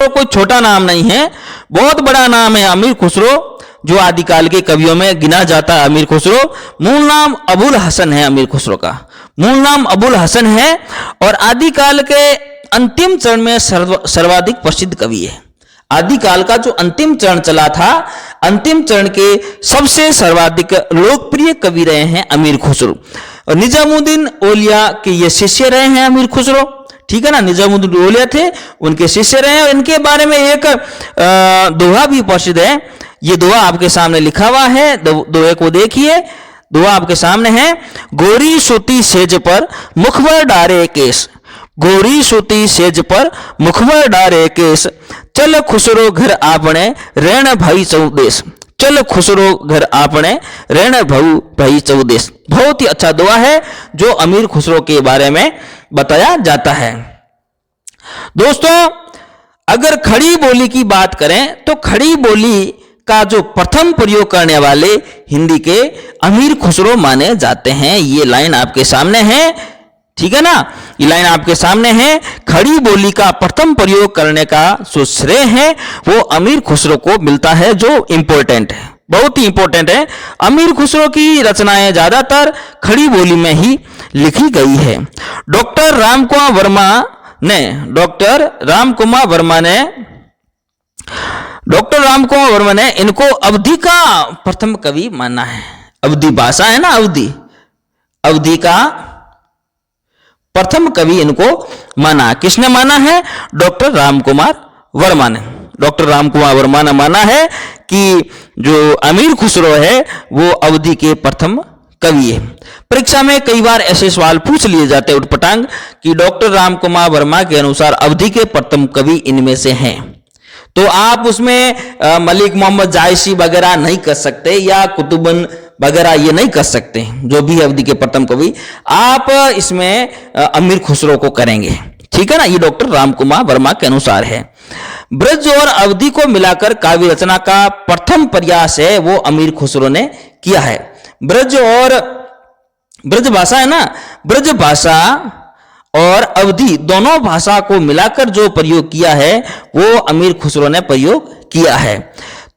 दोस्तों कोई छोटा नाम नहीं है, बहुत बड़ा नाम है अमीर खुसरो, जो आदिकाल के कवियों में गिना जाता है अमीर खुसरो। मूल नाम अबुल हसन है, अमीर खुसरो का मूल नाम अबुल हसन है और आदिकाल के अंतिम चरण में सर्वाधिक प्रसिद्ध कवि है। आदिकाल का जो अंतिम चरण चला था, अंतिम चरण के सबसे सर्वाधिक लोकप्रिय कवि रहे हैं अमीर खुसरो। निजामुद्दीन औलिया के ये शिष्य रहे हैं अमीर खुसरो, ठीक है ना। निजामुद्दीन औलिया थे, उनके शिष्य रहे हैं। इनके बारे में एक दोहा भी प्रसिद्ध है। ये दोहा आपके सामने लिखा हुआ है, दोहे को देखिए। दोहा आपके सामने है। गोरी सूती सेज पर मुखबर डारे केस, गोरी सूती सेज पर मुखबर डारे केस, चल खुसरो घर आपने रेण भाई चौदेश, चल खुसरो घर आपने रेण भाई चौदेश। बहुत ही अच्छा दोहा है जो अमीर खुसरो के बारे में बताया जाता है। दोस्तों अगर खड़ी बोली की बात करें तो खड़ी बोली का जो प्रथम प्रयोग करने वाले हिंदी के अमीर खुसरो माने जाते हैं। ये लाइन आपके सामने है, ठीक है ना। ये लाइन आपके सामने है। खड़ी बोली का प्रथम प्रयोग करने का जो श्रेय है वो अमीर खुसरो को मिलता है, जो इंपॉर्टेंट है, बहुत ही इंपॉर्टेंट है। अमीर खुसरो की रचनाएं ज्यादातर खड़ी बोली में ही लिखी गई है। डॉक्टर रामकुमार वर्मा ने इनको अवधी का प्रथम कवि माना है। अवधी भाषा है ना, अवधी का प्रथम कवि इनको माना। किसने माना है? डॉक्टर रामकुमार वर्मा ने। डॉक्टर रामकुमार वर्मा ने माना है कि जो अमीर खुसरो है वो अवधी के प्रथम कवि है। परीक्षा में कई बार ऐसे सवाल पूछ लिए जाते हैं उटपटांग कि डॉक्टर रामकुमार वर्मा के अनुसार अवधी के प्रथम कवि इनमें से हैं, तो आप उसमें मलिक मोहम्मद जायसी वगैरह नहीं कर सकते या कुतुबन वगैरह ये नहीं कर सकते, जो भी अवधी के प्रथम कवि, आप इसमें अमीर खुसरो को करेंगे, ठीक है ना। ये डॉक्टर रामकुमार वर्मा के अनुसार है। ब्रज और अवधी को मिलाकर काव्य रचना का प्रथम प्रयास है वो अमीर खुसरो ने किया है। ब्रज भाषा है ना, ब्रज भाषा और अवधी दोनों भाषा को मिलाकर जो प्रयोग किया है वो अमीर खुसरो ने प्रयोग किया है।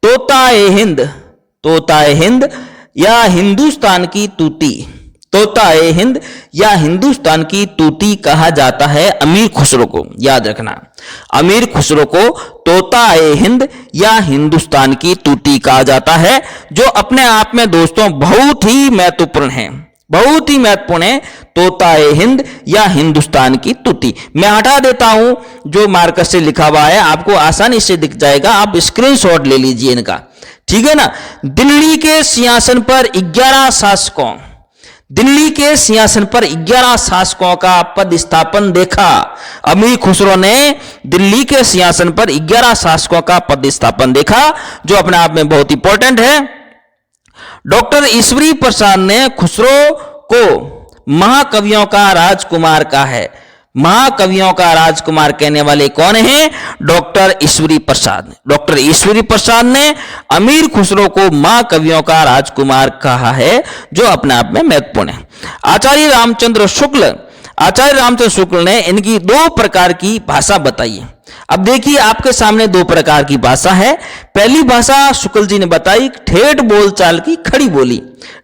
तोताए हिंद या हिंदुस्तान की तूती, तोताए हिंद या हिंदुस्तान की तूती कहा जाता है अमीर खुसरो को, याद रखना। अमीर खुसरो को तोताए हिंद या हिंदुस्तान की तूती कहा जाता है, जो अपने आप में दोस्तों बहुत ही महत्वपूर्ण है, बहुत ही महत्वपूर्ण है। तोताए हिंद या हिंदुस्तान की तूती मैं हटा देता हूं, जो मार्कर से लिखा हुआ है आपको आसानी से दिख जाएगा, आप स्क्रीनशॉट ले लीजिए इनका, ठीक है ना। दिल्ली के सिंहासन पर 11 शासकों, दिल्ली के सिंहासन पर 11 शासकों का पद स्थापन देखा। अमीर खुसरो ने दिल्ली के सिंहासन पर 11 शासकों का पद स्थापन देखा, जो अपने आप में बहुत इंपॉर्टेंट है। डॉक्टर ईश्वरी प्रसाद ने खुसरो को महाकवियों का राजकुमार कहा है। महाकवियों का राजकुमार कहने वाले कौन हैं? डॉक्टर ईश्वरी प्रसाद। डॉक्टर ईश्वरी प्रसाद ने अमीर खुसरो को महाकवियों का राजकुमार कहा है, जो अपने आप में महत्वपूर्ण है। आचार्य रामचंद्र शुक्ल ने इनकी 2 प्रकार की भाषा बताई है। अब देखिए आपके सामने 2 प्रकार की भाषा है। पहली भाषा शुक्ल जी ने बताई ठेठ बोलचाल की खड़ी बोली,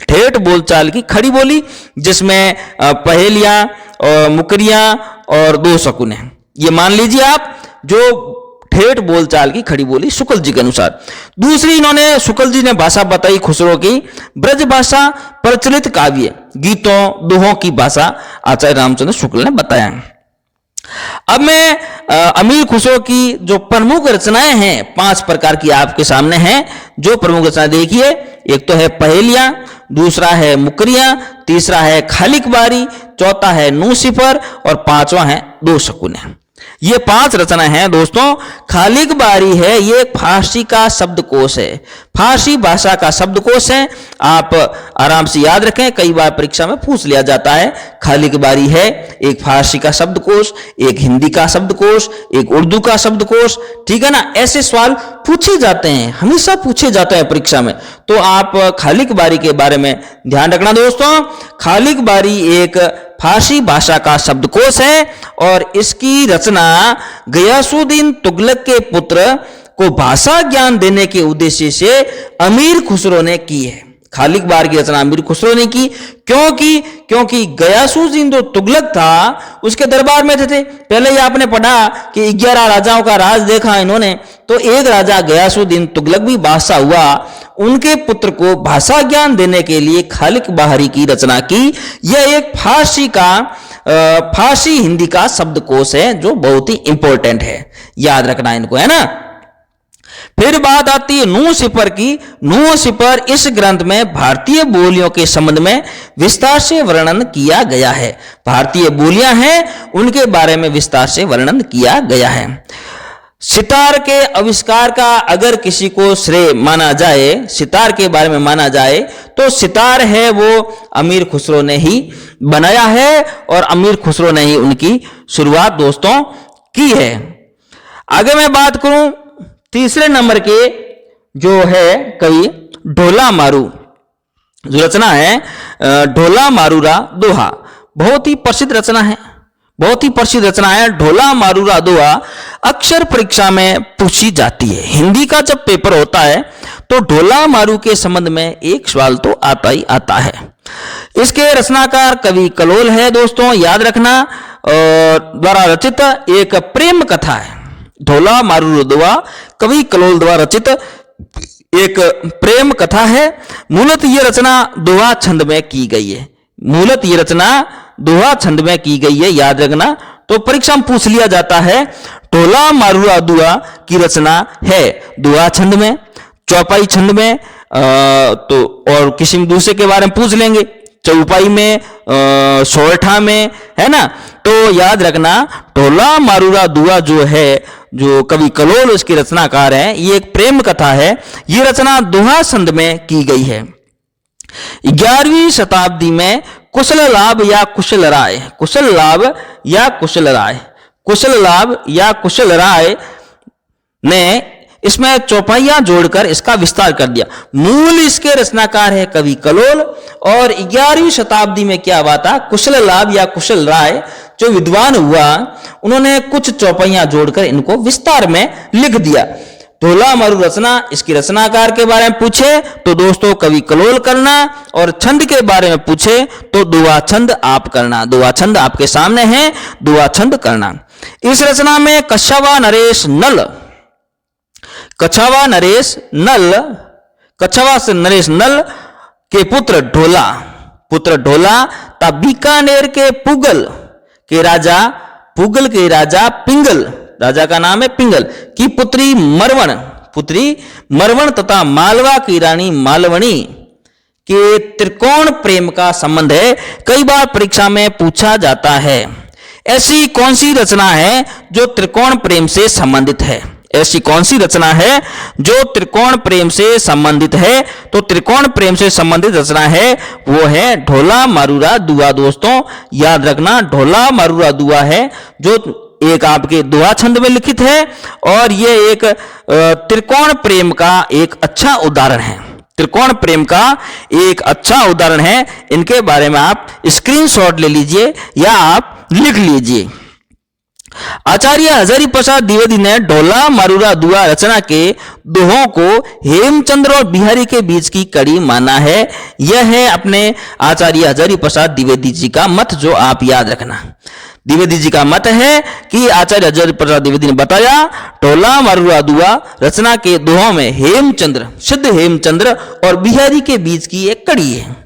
ठेठ बोलचाल की खड़ी बोली, जिसमें पहेलियां और मुकरियां और 2 शकुन है। ये मान लीजिए आप, जो ठेठ बोलचाल की खड़ी बोली शुक्ल जी के अनुसार। दूसरी इन्होंने शुक्ल जी ने भाषा बताई खुसरो की ब्रज भाषा, प्रचलित काव्य, गीतों, दोहों की भाषा आचार्य रामचंद्र शुक्ल ने बताया। अब मैं अमीर खुसरो की जो प्रमुख रचनाएं हैं 5 प्रकार की आपके सामने हैं। जो प्रमुख रचना देखिए, एक तो है पहेलियां, दूसरा है मुकरियां, तीसरा है खालिक बारी, चौथा है नूसिफर और 5वां है 2 शकुन। ये 5 रचना है दोस्तों। खालिक बारी है, ये फारसी का शब्दकोश है, फारसी भाषा का शब्दकोश है, आप आराम से याद रखें, कई बार परीक्षा में पूछ लिया जाता है। खालिक बारी है एक फारसी का शब्दकोश, एक हिंदी का शब्दकोश, एक उर्दू का शब्दकोश, ठीक है ना। ऐसे सवाल पूछे जाते हैं, हमेशा पूछे जाते हैं परीक्षा में, तो आप खालिक बारी के बारे में ध्यान रखना दोस्तों। खालिक बारी एक फारसी भाषा का शब्दकोश है और इसकी रचना गयासुद्दीन तुगलक के पुत्र को भाषा ज्ञान देने के उद्देश्य से अमीर खुसरो ने की है। खालिक बार की रचना अमीर खुसरो ने की, क्योंकि गयासुद्दीन जो तुगलक था उसके दरबार में थे। पहले ही आपने पढ़ा कि 11 राजाओं का राज देखा इन्होंने, तो एक राजा गयासुद्दीन तुगलक भी बादशाह हुआ। उनके पुत्र को भाषा ज्ञान देने के लिए खालिक बाहरी की रचना की। यह एक फारसी हिंदी का शब्दकोश है जो बहुत ही इंपॉर्टेंट है, याद रखना इनको, है ना। फिर बात आती है नूह सिपर की। नूह सिपर इस ग्रंथ में भारतीय बोलियों के संबंध में विस्तार से वर्णन किया गया है। भारतीय बोलियां हैं उनके बारे में विस्तार से वर्णन किया गया है। सितार के आविष्कार का अगर किसी को श्रेय माना जाए, सितार के बारे में माना जाए, तो सितार है वो अमीर खुसरो ने ही बनाया है और अमीर खुसरो ने ही उनकी शुरुआत दोस्तों की है। आगे मैं बात करूं तीसरे नंबर के जो है कवि ढोला मारू, जो रचना है ढोला मारूरा दोहा, बहुत ही प्रसिद्ध रचना है, बहुत ही प्रसिद्ध रचना है। ढोला मारूरा दोहा अक्सर परीक्षा में पूछी जाती है। हिंदी का जब पेपर होता है तो ढोला मारू के संबंध में एक सवाल तो आता ही आता है। इसके रचनाकार कवि कलोल है दोस्तों, याद रखना, द्वारा रचित एक प्रेम कथा है। ढोला मारूरा दोहा कवि कलोल द्वारा रचित एक प्रेम कथा है। मूलतः ये रचना दोहा छंद में की गई है। मूलतः ये रचना दोहा छंद में की गई है, याद रखना। तो परीक्षा में पूछ लिया जाता है ढोला मारूरा दोहा की रचना है दोहा छंद में, चौपाई छंद में, तो और किसी दूसरे के बारे में पूछ लेंगे, चौपाई में, सोरठा में, है ना। तो याद रखना ढोला मारूरा दोहा जो है, जो कवि कलोल उसके रचनाकार हैं, ये एक प्रेम कथा है। ये रचना दोहा छंद में की गई है। 11वीं शताब्दी में कुशल लाभ या कुशल राय, कुशल लाभ या कुशल राय, कुशल लाभ या कुशल राय ने इसमें चौपाइयां जोड़कर इसका विस्तार कर दिया। मूल इसके रचनाकार है कवि कलोल और 11वीं शताब्दी में क्या हुआ था, कुशल लाभ या कुशल राय जो विद्वान हुआ उन्होंने कुछ चौपाइयां जोड़कर इनको विस्तार में लिख दिया। ढोला मारू रचना, इसकी रचनाकार के बारे में पूछे तो दोस्तों कवि कलोल करना, और छंद के बारे में पूछे तो दोहा छंद आप करना। दोहा छंद आपके सामने है, दोहा छंद करना। इस रचना में कच्छावा नरेश नल, कच्छावा नरेश नल, कच्छावा से नरेश नल के पुत्र ढोला ता बीकानेर के पुगल के राजा पिंगल, राजा का नाम है पिंगल, की पुत्री मरवण तथा मालवा की रानी मालवणी के त्रिकोण प्रेम का संबंध है। कई बार परीक्षा में पूछा जाता है ऐसी कौन सी रचना है जो त्रिकोण प्रेम से संबंधित है, ऐसी कौन सी रचना है जो त्रिकोण प्रेम से संबंधित है। तो त्रिकोण प्रेम से संबंधित रचना है वो है ढोला मारूरा दोहा। दोस्तों याद रखना ढोला मारूरा दोहा है जो एक आपके दोहा छंद में लिखित है और ये एक त्रिकोण प्रेम का एक अच्छा उदाहरण है, त्रिकोण प्रेम का एक अच्छा उदाहरण है। इनके बारे में आप स्क्रीनशॉट ले लीजिए या आप लिख लीजिए। आचार्य हजारी प्रसाद द्विवेदी ने ढोला मारूरा दोहा रचना के दोहों को हेमचंद्र और बिहारी के बीच की कड़ी माना है। यह है अपने आचार्य हजारी प्रसाद द्विवेदी जी का मत, जो आप याद रखना। द्विवेदी जी का मत है कि आचार्य हजारी प्रसाद द्विवेदी ने बताया ढोला मारूरा दोहा रचना के दोहों में हेमचंद्र, सिद्ध हेमचंद्र और बिहारी के बीच की एक कड़ी है।